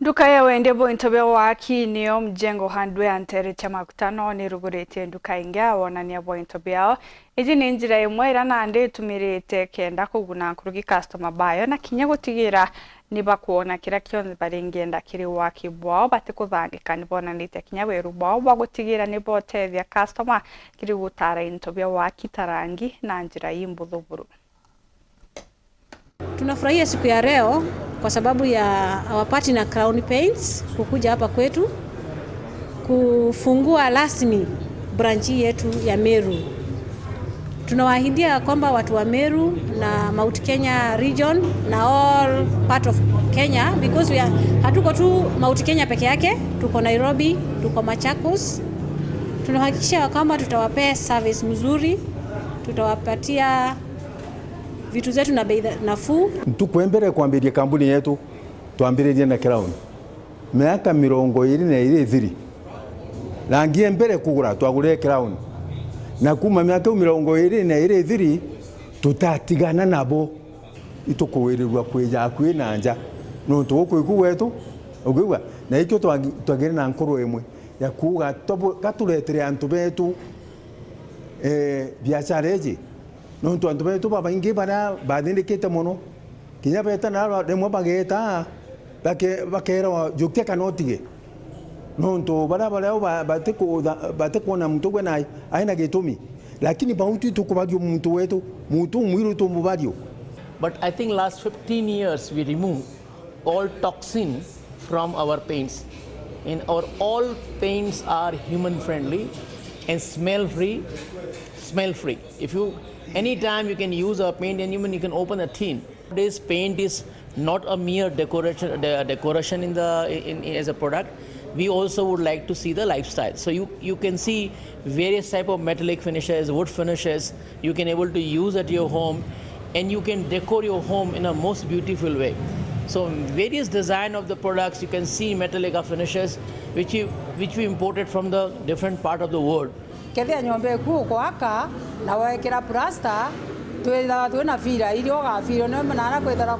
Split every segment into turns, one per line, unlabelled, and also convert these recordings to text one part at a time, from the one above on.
Nduka ya WENDIA bointo BWAAKI niyo Mujengo handwe antere cha makutano ni rugurete nduka inga wonania bointo BWAO iji ni njira imwe ira nande tumirite KENDA kuguna kurugi customer bayo na kinya gutigira niba kuona kira kionze barengenda kiri WAAKI BWAO bate kuthangika nibona nite kinya weru BWAO bagutigira nibo tethia customer kiri gutara into BWAAKI tarangi na njira imbudhuburu.
Tunafurahia siku ya leo kwa sababu ya our partner Crown Paints kukuja hapa kwetu kufungua rasmi branch yetu ya Meru. Tunawaahidia kwamba watu wa Meru na Mount Kenya region na all part of Kenya, because hatuko tu Mount Kenya peke yake, tuko Nairobi, tuko Machakos. Tunahakikisha kwamba tutawapea service mzuri, tutawapatia vitu zetu na bei nafuu.
Tukwembere kuambiria kampuni yetu tuambiririe na Crown miaka 22 rangie mbere kugura twagurire Crown na kuma miaka 22 tutatigana nabo itukuwirirwa kwija kwina nja no tugukwikugu wetu ugigwa na ikyo twagire na nkuru imwe ya kuga katuretere antu betu biashara eji no antu betu baingi bara badindikite muno kinya beta na demwe bageta bakera jukte kanotige no nto bara bateko na mtu gwe aina gitumi lakini bauti tukubagyo mtu wetu mtu mwiru tumubagyo.
But I think last 15 years we remove all toxin from our paints, and all paints are human friendly and smell free. If you anytime you can use a paint, and even you can open a tin. This paint is not a mere decoration as a product. We also would like to see the lifestyle. So you can see various type of metallic finishes, wood finishes. You can able to use at your home, and you can decor your home in a most beautiful way. So various design of the products, you can see metallic finishes which we imported from the different part of the world.
Kethia nyombe ku kwaka na wekera plasta twina fira irio ga firo no manana kwethara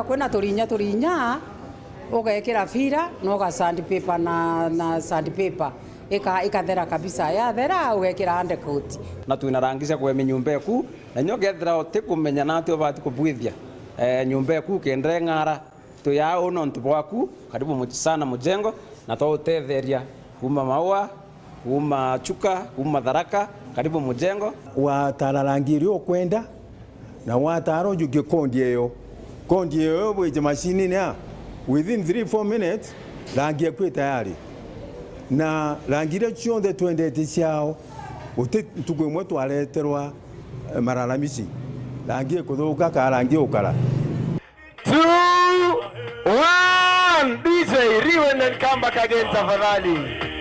kwina turinya ugekera fira no ga sandpaper na sandpaper ikathera kabisa ya thera ugekera undercoat
na twinarangisha kweme nyumba ku na nyogethera otikumenya na atio bati kubwithia nyumba ku kendre ngara tuyao no ntubwaku karibu sana Mujengo na twatetheria kuma maua kuma chuka kuma Tharaka karibu Mujengo
watararangiria okwenda na wataro juge kondi eyo bwe machine ne within 3-4 minutes rangi ekwe tayari na rangira chionde twendete ciao tugwemwe twaleterwa maralamisi rangi ekuthuka ka rangi ukara
2 1 DJ Riwen and come back again tafadhali.